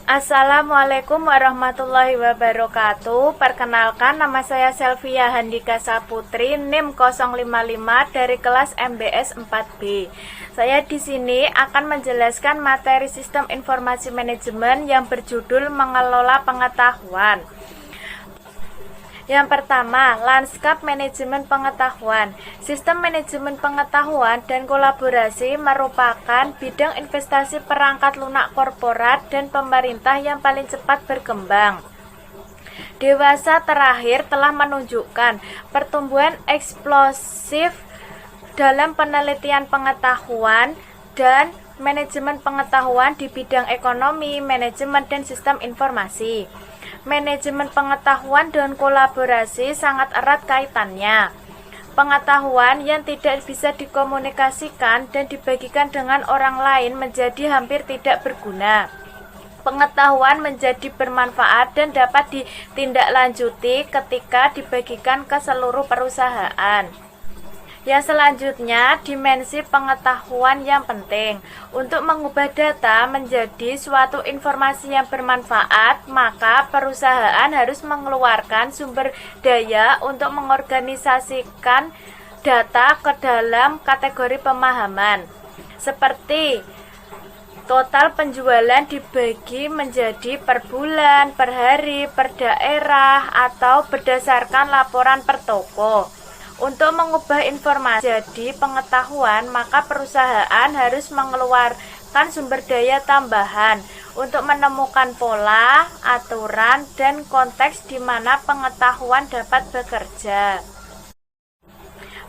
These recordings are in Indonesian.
Assalamualaikum warahmatullahi wabarakatuh. Perkenalkan, nama saya Selvia Handika Saputri, NIM 055 dari kelas MBS 4B. Saya di sini akan menjelaskan materi Sistem Informasi Manajemen yang berjudul Mengelola Pengetahuan. Yang pertama, lanskap manajemen pengetahuan. Sistem manajemen pengetahuan dan kolaborasi merupakan bidang investasi perangkat lunak korporat dan pemerintah yang paling cepat berkembang. Dewasa terakhir telah menunjukkan pertumbuhan eksplosif dalam penelitian pengetahuan dan manajemen pengetahuan di bidang ekonomi, manajemen, dan sistem informasi. Manajemen pengetahuan dan kolaborasi sangat erat kaitannya. Pengetahuan yang tidak bisa dikomunikasikan dan dibagikan dengan orang lain menjadi hampir tidak berguna. Pengetahuan menjadi bermanfaat dan dapat ditindaklanjuti ketika dibagikan ke seluruh perusahaan. Yang selanjutnya, dimensi pengetahuan yang penting. Untuk mengubah data menjadi suatu informasi yang bermanfaat, maka perusahaan harus mengeluarkan sumber daya untuk mengorganisasikan data ke dalam kategori pemahaman. Seperti total penjualan dibagi menjadi per bulan, per hari, per daerah, atau berdasarkan laporan per toko. Untuk mengubah informasi jadi pengetahuan, maka perusahaan harus mengeluarkan sumber daya tambahan untuk menemukan pola, aturan, dan konteks di mana pengetahuan dapat bekerja.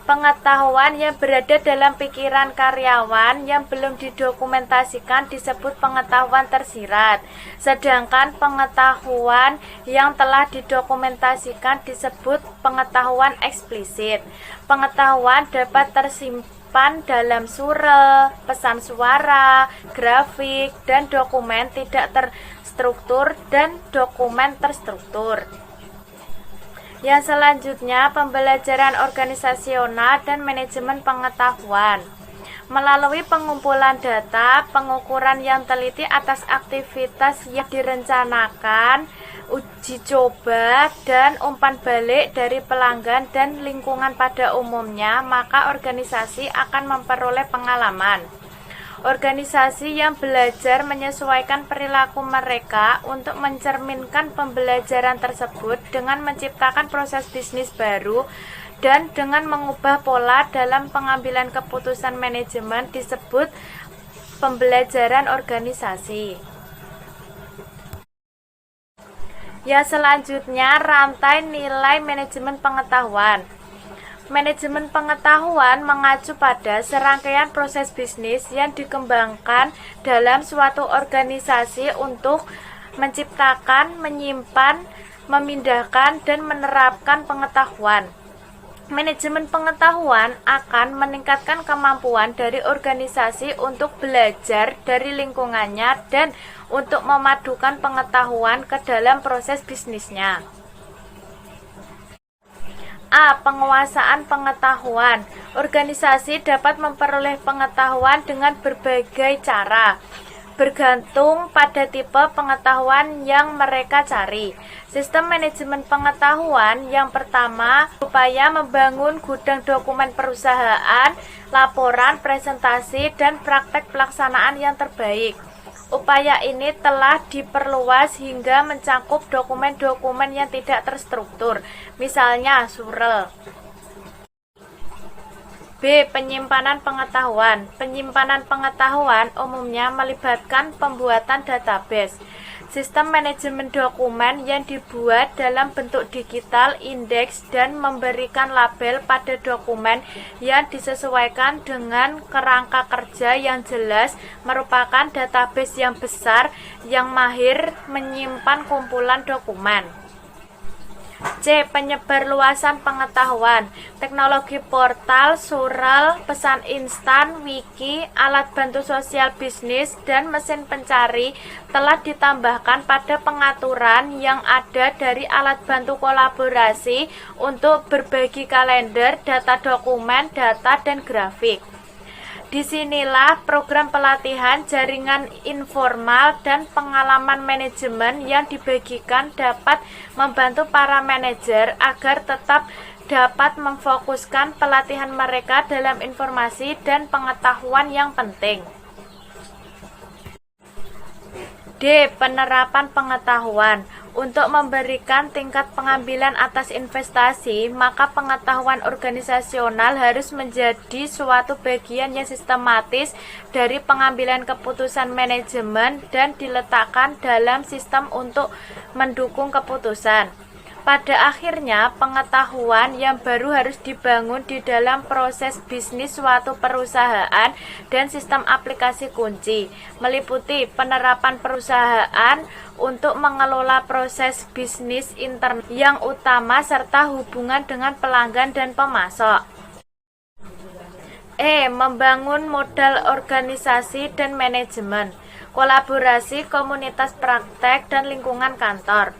Pengetahuan yang berada dalam pikiran karyawan yang belum didokumentasikan disebut pengetahuan tersirat, sedangkan pengetahuan yang telah didokumentasikan disebut pengetahuan eksplisit. Pengetahuan dapat tersimpan dalam surel, pesan suara, grafik, dan dokumen tidak terstruktur dan dokumen terstruktur. Yang selanjutnya, pembelajaran organisasional dan manajemen pengetahuan. Melalui pengumpulan data, pengukuran yang teliti atas aktivitas yang direncanakan, uji coba, dan umpan balik dari pelanggan dan lingkungan pada umumnya, maka organisasi akan memperoleh pengalaman. Organisasi yang belajar menyesuaikan perilaku mereka untuk mencerminkan pembelajaran tersebut dengan menciptakan proses bisnis baru dan dengan mengubah pola dalam pengambilan keputusan manajemen disebut pembelajaran organisasi. Yang selanjutnya, rantai nilai manajemen pengetahuan. Manajemen pengetahuan mengacu pada serangkaian proses bisnis yang dikembangkan dalam suatu organisasi untuk menciptakan, menyimpan, memindahkan, dan menerapkan pengetahuan. Manajemen pengetahuan akan meningkatkan kemampuan dari organisasi untuk belajar dari lingkungannya dan untuk memadukan pengetahuan ke dalam proses bisnisnya. A. Penguasaan pengetahuan. Organisasi dapat memperoleh pengetahuan dengan berbagai cara, bergantung pada tipe pengetahuan yang mereka cari. Sistem manajemen pengetahuan yang pertama, upaya membangun gudang dokumen perusahaan, laporan, presentasi, dan praktek pelaksanaan yang terbaik. Upaya ini telah diperluas hingga mencakup dokumen-dokumen yang tidak terstruktur, misalnya surel. B. Penyimpanan pengetahuan. Penyimpanan pengetahuan umumnya melibatkan pembuatan database. Sistem manajemen dokumen yang dibuat dalam bentuk digital, indeks, dan memberikan label pada dokumen yang disesuaikan dengan kerangka kerja yang jelas merupakan database yang besar yang mahir menyimpan kumpulan dokumen. C. Penyebarluasan pengetahuan. Teknologi portal, surel, pesan instan, wiki, alat bantu sosial bisnis, dan mesin pencari telah ditambahkan pada pengaturan yang ada dari alat bantu kolaborasi untuk berbagi kalender, data dokumen, data, dan grafik. Disinilah program pelatihan jaringan informal dan pengalaman manajemen yang dibagikan dapat membantu para manajer agar tetap dapat memfokuskan pelatihan mereka dalam informasi dan pengetahuan yang penting. D. Penerapan pengetahuan. Untuk memberikan tingkat pengambilan atas investasi, maka pengetahuan organisasional harus menjadi suatu bagian yang sistematis dari pengambilan keputusan manajemen dan diletakkan dalam sistem untuk mendukung keputusan. Pada akhirnya, pengetahuan yang baru harus dibangun di dalam proses bisnis suatu perusahaan dan sistem aplikasi kunci, meliputi penerapan perusahaan untuk mengelola proses bisnis intern yang utama serta hubungan dengan pelanggan dan pemasok. E. Membangun modal organisasi dan manajemen, kolaborasi, komunitas praktek, dan lingkungan kantor.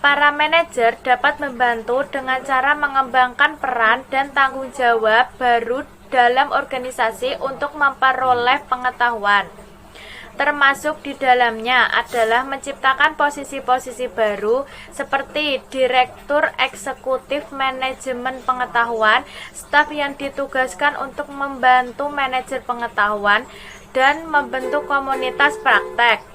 Para manajer dapat membantu dengan cara mengembangkan peran dan tanggung jawab baru dalam organisasi untuk memperoleh pengetahuan. Termasuk di dalamnya adalah menciptakan posisi-posisi baru seperti direktur eksekutif manajemen pengetahuan, staf yang ditugaskan untuk membantu manajer pengetahuan, dan membentuk komunitas praktek.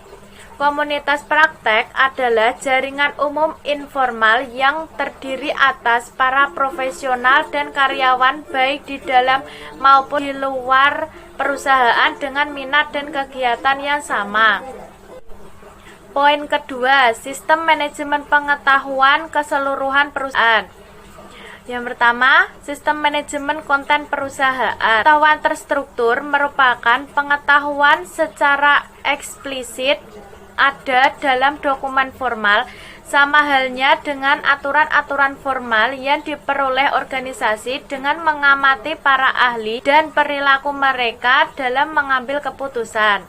Komunitas praktek adalah jaringan umum informal yang terdiri atas para profesional dan karyawan baik di dalam maupun di luar perusahaan dengan minat dan kegiatan yang sama. Poin kedua, sistem manajemen pengetahuan keseluruhan perusahaan. Yang pertama, sistem manajemen konten perusahaan. Pengetahuan terstruktur merupakan pengetahuan secara eksplisit ada dalam dokumen formal, sama halnya dengan aturan-aturan formal yang diperoleh organisasi dengan mengamati para ahli dan perilaku mereka dalam mengambil keputusan.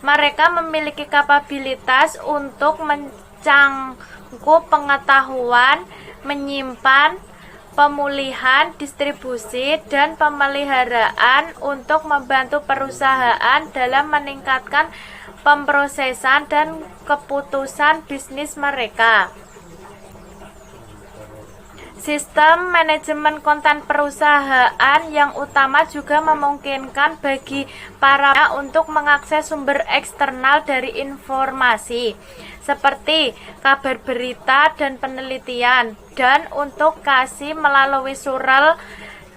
Mereka memiliki kapabilitas untuk mencangkup pengetahuan, menyimpan, pemulihan, distribusi, dan pemeliharaan untuk membantu perusahaan dalam meningkatkan pemrosesan dan keputusan bisnis mereka. Sistem manajemen konten perusahaan yang utama juga memungkinkan bagi para untuk mengakses sumber eksternal dari informasi seperti kabar berita dan penelitian, dan untuk kasih melalui surel,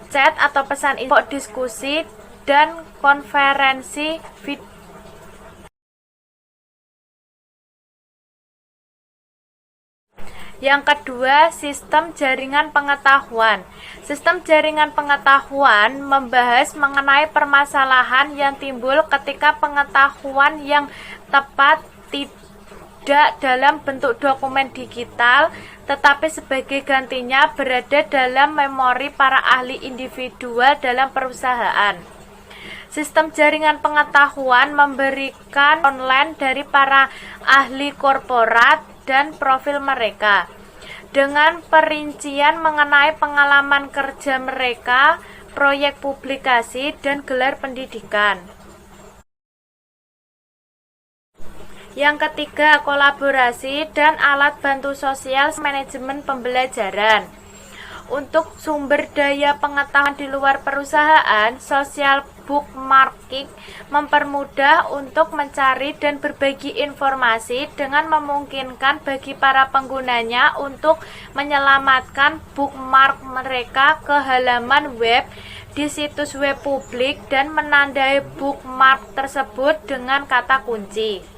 chat atau pesan info, diskusi, dan konferensi video. Yang kedua, sistem jaringan pengetahuan. Sistem jaringan pengetahuan membahas mengenai permasalahan yang timbul ketika pengetahuan yang tepat tidak dalam bentuk dokumen digital, tetapi sebagai gantinya berada dalam memori para ahli individual dalam perusahaan. Sistem jaringan pengetahuan memberikan online dari para ahli korporat dan profil mereka, dengan perincian mengenai pengalaman kerja mereka, proyek publikasi, dan gelar pendidikan. Yang ketiga, kolaborasi dan alat bantu sosial manajemen pembelajaran. Untuk sumber daya pengetahuan di luar perusahaan, social bookmarking mempermudah untuk mencari dan berbagi informasi dengan memungkinkan bagi para penggunanya untuk menyelamatkan bookmark mereka ke halaman web di situs web publik dan menandai bookmark tersebut dengan kata kunci.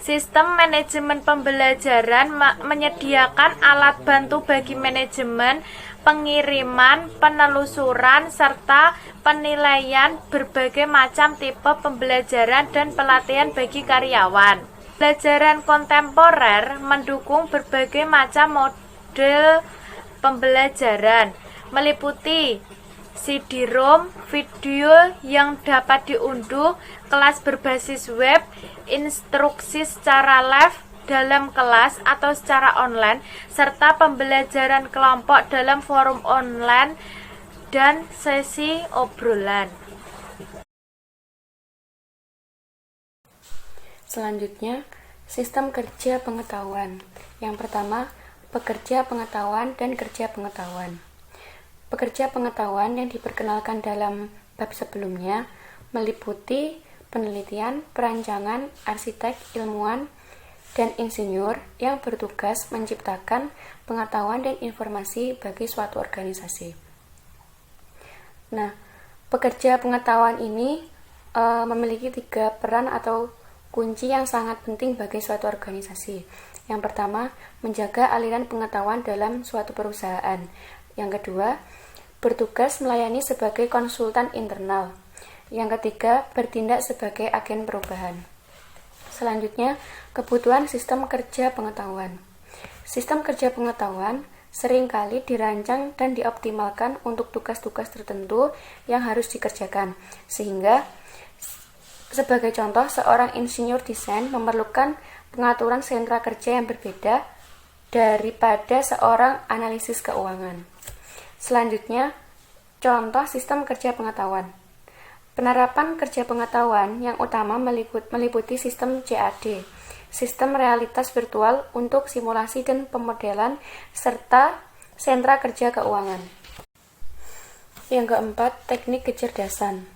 Sistem manajemen pembelajaran menyediakan alat bantu bagi manajemen, pengiriman, penelusuran, serta penilaian berbagai macam tipe pembelajaran dan pelatihan bagi karyawan. Pembelajaran kontemporer mendukung berbagai macam model pembelajaran, meliputi CD-ROM, video yang dapat diunduh, kelas berbasis web, instruksi secara live dalam kelas atau secara online, serta pembelajaran kelompok dalam forum online dan sesi obrolan. Selanjutnya, sistem kerja pengetahuan. Yang pertama, pekerja pengetahuan dan kerja pengetahuan. Pekerja pengetahuan yang diperkenalkan dalam bab sebelumnya meliputi penelitian, perancangan, arsitek, ilmuwan, dan insinyur yang bertugas menciptakan pengetahuan dan informasi bagi suatu organisasi. Nah, pekerja pengetahuan ini memiliki 3 peran atau kunci yang sangat penting bagi suatu organisasi. Yang pertama, menjaga aliran pengetahuan dalam suatu perusahaan. Yang kedua, bertugas melayani sebagai konsultan internal. Yang ketiga, bertindak sebagai agen perubahan. Selanjutnya, kebutuhan sistem kerja pengetahuan. Sistem kerja pengetahuan seringkali dirancang dan dioptimalkan untuk tugas-tugas tertentu yang harus dikerjakan. Sehingga, sebagai contoh, seorang insinyur desain memerlukan pengaturan sentra kerja yang berbeda daripada seorang analisis keuangan. Selanjutnya, contoh sistem kerja pengetahuan. Penerapan kerja pengetahuan yang utama meliputi sistem CAD, sistem realitas virtual untuk simulasi dan pemodelan, serta sentra kerja keuangan. Yang keempat, teknik kecerdasan.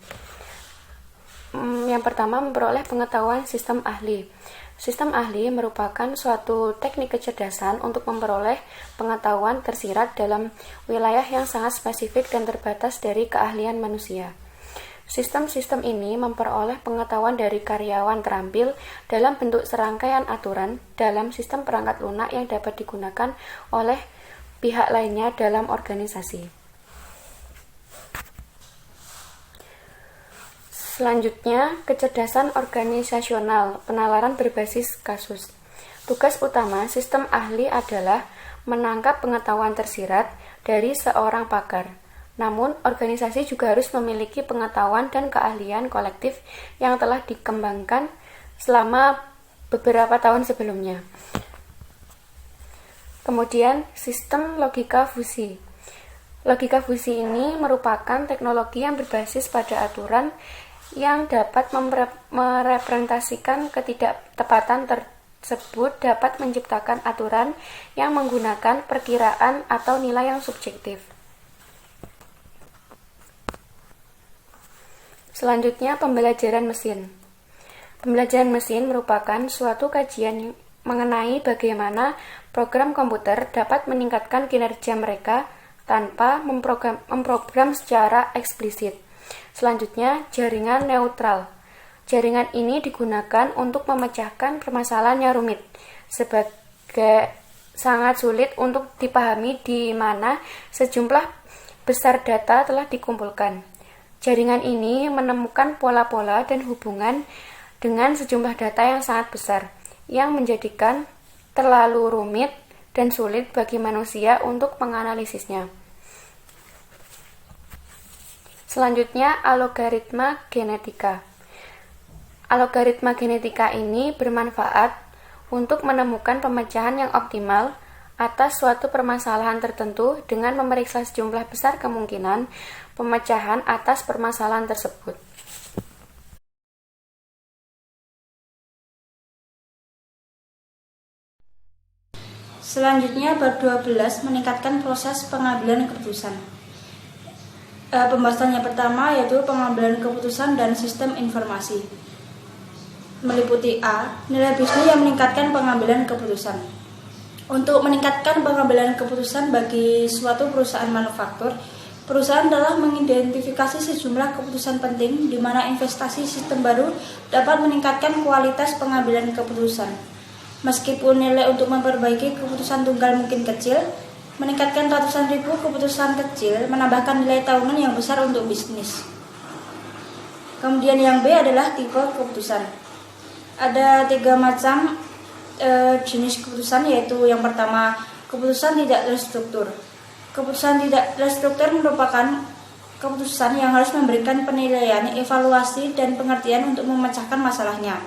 Yang pertama, memperoleh pengetahuan sistem ahli. Sistem ahli merupakan suatu teknik kecerdasan untuk memperoleh pengetahuan tersirat dalam wilayah yang sangat spesifik dan terbatas dari keahlian manusia. Sistem-sistem ini memperoleh pengetahuan dari karyawan terampil dalam bentuk serangkaian aturan dalam sistem perangkat lunak yang dapat digunakan oleh pihak lainnya dalam organisasi. Selanjutnya, kecerdasan organisasional, penalaran berbasis kasus. Tugas utama sistem ahli adalah menangkap pengetahuan tersirat dari seorang pakar. Namun, organisasi juga harus memiliki pengetahuan dan keahlian kolektif yang telah dikembangkan selama beberapa tahun sebelumnya. Kemudian, sistem logika fusi. Logika fusi ini merupakan teknologi yang berbasis pada aturan yang dapat merepresentasikan ketidaktepatan tersebut dapat menciptakan aturan yang menggunakan perkiraan atau nilai yang subjektif. Selanjutnya, pembelajaran mesin. Pembelajaran mesin merupakan suatu kajian mengenai bagaimana program komputer dapat meningkatkan kinerja mereka tanpa memprogram secara eksplisit. Selanjutnya, jaringan neutral. Jaringan ini digunakan untuk memecahkan permasalahan yang rumit, sebagai sangat sulit untuk dipahami di mana sejumlah besar data telah dikumpulkan. Jaringan ini menemukan pola-pola dan hubungan dengan sejumlah data yang sangat besar, yang menjadikan terlalu rumit dan sulit bagi manusia untuk menganalisisnya. Selanjutnya, algoritma genetika. Algoritma genetika ini bermanfaat untuk menemukan pemecahan yang optimal atas suatu permasalahan tertentu dengan memeriksa sejumlah besar kemungkinan pemecahan atas permasalahan tersebut. Selanjutnya, bab 12 meningkatkan proses pengambilan keputusan. Pembahasannya pertama yaitu pengambilan keputusan dan sistem informasi. Meliputi A. Nilai bisnis yang meningkatkan pengambilan keputusan. Untuk meningkatkan pengambilan keputusan bagi suatu perusahaan manufaktur, perusahaan telah mengidentifikasi sejumlah keputusan penting di mana investasi sistem baru dapat meningkatkan kualitas pengambilan keputusan. Meskipun nilai untuk memperbaiki keputusan tunggal mungkin kecil, meningkatkan ratusan ribu keputusan kecil menambahkan nilai tahunan yang besar untuk bisnis. Kemudian yang B adalah tipe keputusan. Ada 3 macam jenis keputusan, yaitu yang pertama, keputusan tidak terstruktur. Keputusan tidak terstruktur merupakan keputusan yang harus memberikan penilaian, evaluasi, dan pengertian untuk memecahkan masalahnya.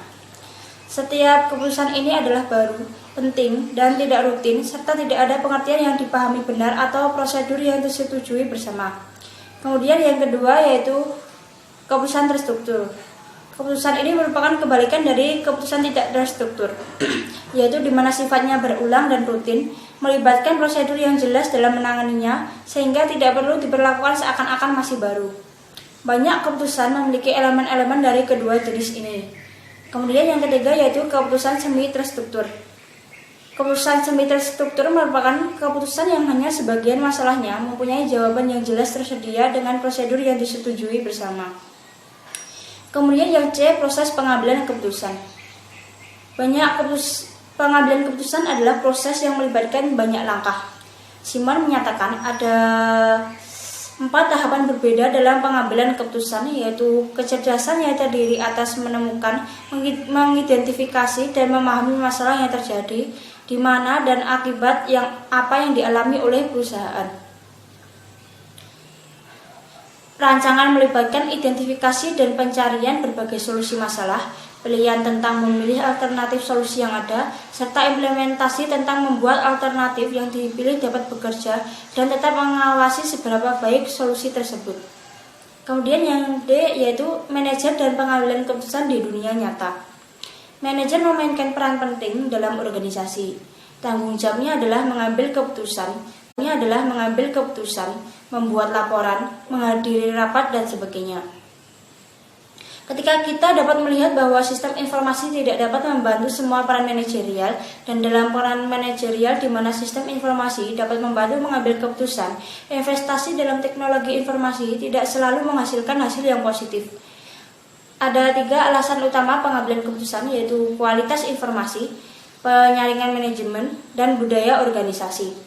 Setiap keputusan ini adalah baru, penting, dan tidak rutin, serta tidak ada pengertian yang dipahami benar atau prosedur yang disetujui bersama. Kemudian yang kedua yaitu keputusan terstruktur. Keputusan ini merupakan kebalikan dari keputusan tidak terstruktur, yaitu di mana sifatnya berulang dan rutin, melibatkan prosedur yang jelas dalam menanganinya, sehingga tidak perlu diberlakukan seakan-akan masih baru. Banyak keputusan memiliki elemen-elemen dari kedua jenis ini. Kemudian yang ketiga yaitu keputusan semi terstruktur. Keputusan semi terstruktur merupakan keputusan yang hanya sebagian masalahnya mempunyai jawaban yang jelas tersedia dengan prosedur yang disetujui bersama. Kemudian yang C, proses pengambilan keputusan. Pengambilan keputusan adalah proses yang melibatkan banyak langkah. Simon menyatakan ada 4 tahapan berbeda dalam pengambilan keputusan, yaitu kecerdasan yang terdiri atas menemukan, mengidentifikasi, dan memahami masalah yang terjadi, di mana dan akibat apa yang dialami oleh perusahaan. Rancangan melibatkan identifikasi dan pencarian berbagai solusi masalah, pilihan tentang memilih alternatif solusi yang ada, serta implementasi tentang membuat alternatif yang dipilih dapat bekerja dan tetap mengawasi seberapa baik solusi tersebut. Kemudian yang D yaitu manajer dan pengambilan keputusan di dunia nyata. Manajer memainkan peran penting dalam organisasi. Tanggung jawabnya adalah mengambil keputusan. Membuat laporan, menghadiri rapat, dan sebagainya. Ketika kita dapat melihat bahwa sistem informasi tidak dapat membantu semua peran manajerial, dan dalam peran manajerial di mana sistem informasi dapat membantu mengambil keputusan, investasi dalam teknologi informasi tidak selalu menghasilkan hasil yang positif. Ada 3 alasan utama pengambilan keputusan, yaitu kualitas informasi, penyaringan manajemen, dan budaya organisasi.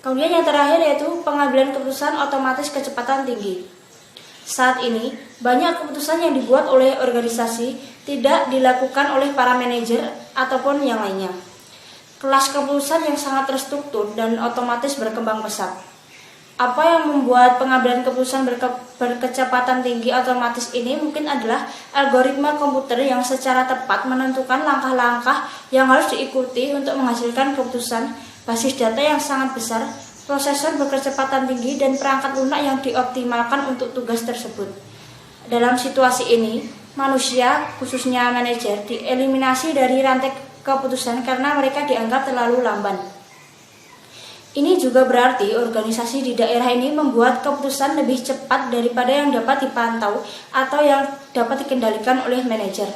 Kemudian yang terakhir yaitu pengambilan keputusan otomatis kecepatan tinggi. Saat ini, banyak keputusan yang dibuat oleh organisasi tidak dilakukan oleh para manajer ataupun yang lainnya. Kelas keputusan yang sangat terstruktur dan otomatis berkembang pesat. Apa yang membuat pengambilan keputusan berkecepatan tinggi otomatis ini mungkin adalah algoritma komputer yang secara tepat menentukan langkah-langkah yang harus diikuti untuk menghasilkan keputusan, basis data yang sangat besar, prosesor berkecepatan tinggi, dan perangkat lunak yang dioptimalkan untuk tugas tersebut. Dalam situasi ini, manusia, khususnya manajer, dieliminasi dari rantai keputusan karena mereka dianggap terlalu lamban. Ini juga berarti organisasi di daerah ini membuat keputusan lebih cepat daripada yang dapat dipantau atau yang dapat dikendalikan oleh manajer.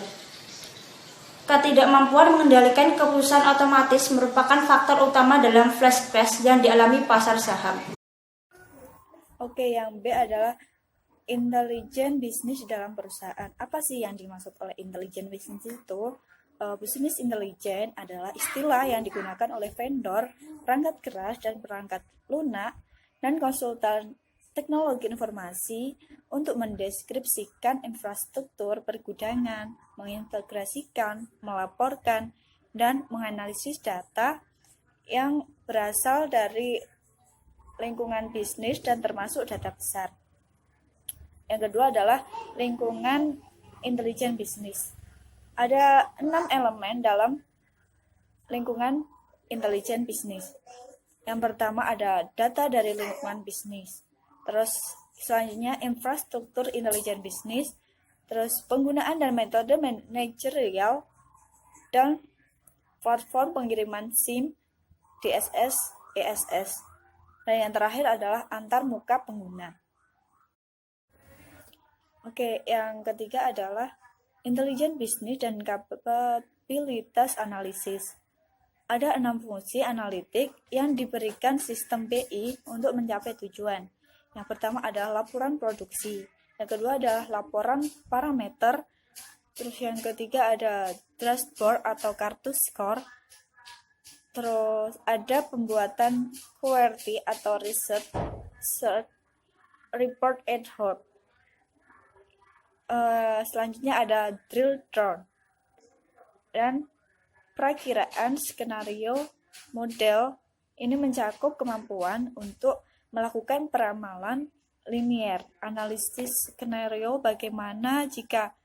Ketidakmampuan mengendalikan keputusan otomatis merupakan faktor utama dalam flash crash yang dialami pasar saham. Oke, yang B adalah intelijen bisnis dalam perusahaan. Apa sih yang dimaksud oleh intelijen bisnis itu? Bisnis intelijen adalah istilah yang digunakan oleh vendor, perangkat keras dan perangkat lunak, dan konsultan teknologi informasi untuk mendeskripsikan infrastruktur pergudangan, mengintegrasikan, melaporkan, dan menganalisis data yang berasal dari lingkungan bisnis dan termasuk data besar. Yang kedua adalah lingkungan intelijen bisnis. Ada 6 elemen dalam lingkungan intelijen bisnis. Yang pertama ada data dari lingkungan bisnis. Terus selanjutnya infrastruktur intelijen bisnis. Terus penggunaan dan metode manajerial dan platform pengiriman SIM, DSS, ESS. Dan yang terakhir adalah antar muka pengguna. Oke, yang ketiga adalah intelijen bisnis dan kapabilitas analisis. Ada 6 fungsi analitik yang diberikan sistem BI untuk mencapai tujuan. Yang pertama adalah laporan produksi. Yang kedua adalah laporan parameter. Terus yang ketiga ada dashboard atau kartu skor. Terus ada pembuatan QWERTY atau research report ad hoc. Selanjutnya ada drill down dan perakiraan skenario model. Ini mencakup kemampuan untuk melakukan peramalan linier, analisis skenario bagaimana jika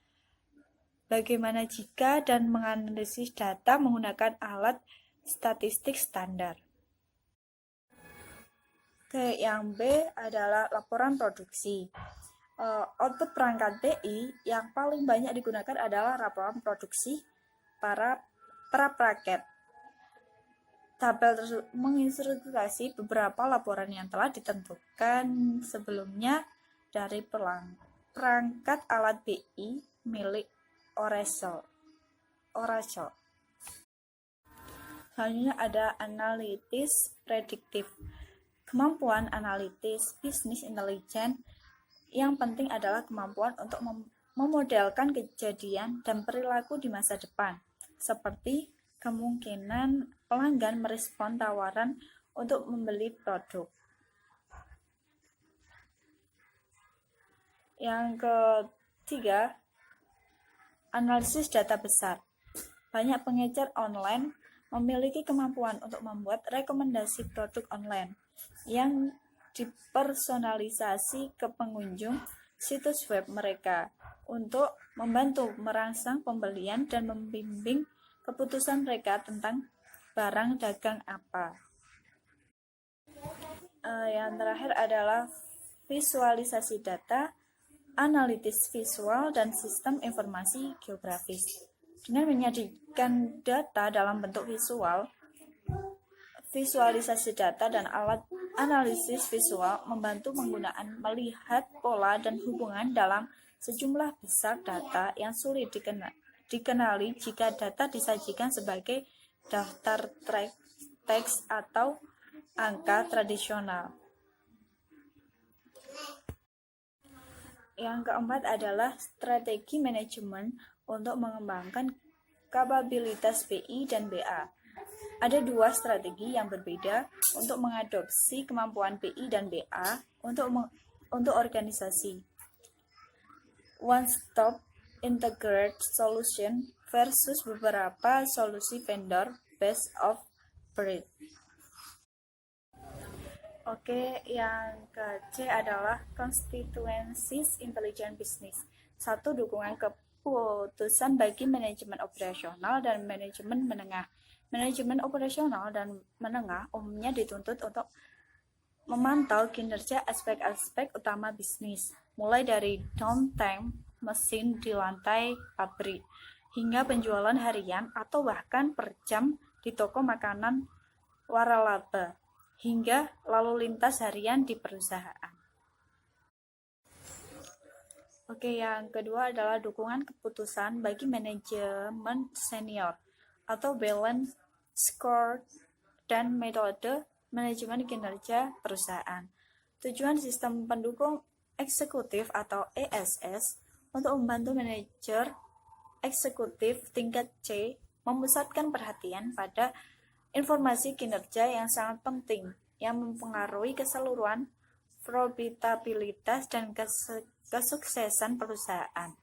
dan menganalisis data menggunakan alat statistik standar. Oke, yang B adalah laporan produksi. Output perangkat BI yang paling banyak digunakan adalah laporan produksi para praket. Tabel tersebut menginstruksi beberapa laporan yang telah ditentukan sebelumnya dari perangkat alat BI milik Oracle. Selanjutnya ada analitis prediktif. Kemampuan analitis bisnis intelligence yang penting adalah kemampuan untuk memodelkan kejadian dan perilaku di masa depan, seperti kemungkinan pelanggan merespon tawaran untuk membeli produk. Yang ketiga, analisis data besar. Banyak pengecer online memiliki kemampuan untuk membuat rekomendasi produk online yang dipersonalisasi ke pengunjung situs web mereka untuk membantu merangsang pembelian dan membimbing keputusan mereka tentang barang dagang apa. Yang terakhir adalah visualisasi data, analitis visual, dan sistem informasi geografis. Dengan menyajikan data dalam bentuk visual, visualisasi data dan alat analisis visual membantu penggunaan melihat pola dan hubungan dalam sejumlah besar data yang sulit dikenali jika data disajikan sebagai daftar teks atau angka tradisional. Yang keempat adalah strategi manajemen untuk mengembangkan kapabilitas BI dan BA. Ada dua strategi yang berbeda untuk mengadopsi kemampuan BI dan BA untuk organisasi. One-stop integrated solution versus beberapa solusi vendor best of breed. Oke, yang ke-C adalah constituencies intelligent business. 1. Dukungan keputusan bagi manajemen operasional dan manajemen menengah. Manajemen operasional dan menengah umumnya dituntut untuk memantau kinerja aspek-aspek utama bisnis, mulai dari downtime mesin di lantai pabrik, hingga penjualan harian atau bahkan per jam di toko makanan waralaba, hingga lalu lintas harian di perusahaan. Oke, yang kedua adalah dukungan keputusan bagi manajemen senior atau balance score dan metode manajemen kinerja perusahaan. Tujuan sistem pendukung eksekutif atau ESS untuk membantu manajer eksekutif tingkat C memusatkan perhatian pada informasi kinerja yang sangat penting yang mempengaruhi keseluruhan profitabilitas dan kesuksesan perusahaan.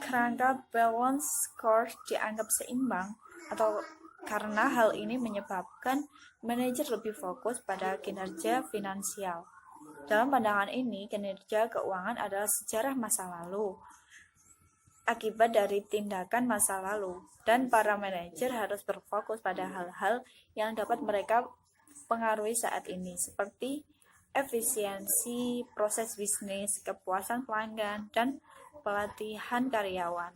Kerangka balance score dianggap seimbang atau karena hal ini menyebabkan manajer lebih fokus pada kinerja finansial. Dalam pandangan ini, kinerja keuangan adalah sejarah masa lalu, akibat dari tindakan masa lalu, dan para manajer harus berfokus pada hal-hal yang dapat mereka pengaruhi saat ini, seperti efisiensi proses bisnis, kepuasan pelanggan, dan pelatihan karyawan.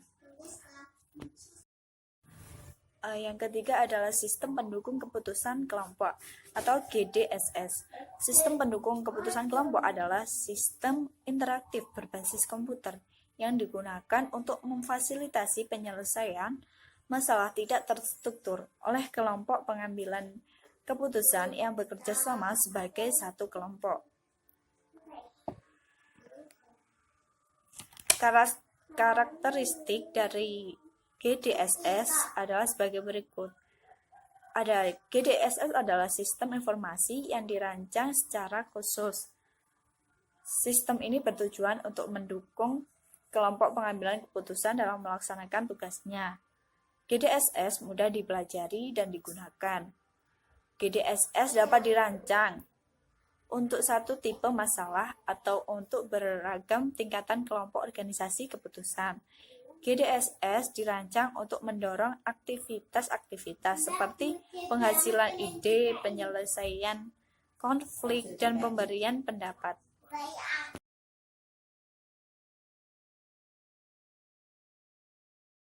Yang ketiga adalah sistem pendukung keputusan kelompok atau GDSS. Sistem pendukung keputusan kelompok adalah sistem interaktif berbasis komputer yang digunakan untuk memfasilitasi penyelesaian masalah tidak terstruktur oleh kelompok pengambilan keputusan yang bekerja sama sebagai satu kelompok. Karakteristik dari GDSS adalah sebagai berikut. GDSS adalah sistem informasi yang dirancang secara khusus. Sistem ini bertujuan untuk mendukung kelompok pengambilan keputusan dalam melaksanakan tugasnya. GDSS mudah dipelajari dan digunakan. GDSS dapat dirancang untuk satu tipe masalah atau untuk beragam tingkatan kelompok organisasi keputusan. GDSS dirancang untuk mendorong aktivitas-aktivitas seperti penghasilan ide, penyelesaian konflik, dan pemberian pendapat.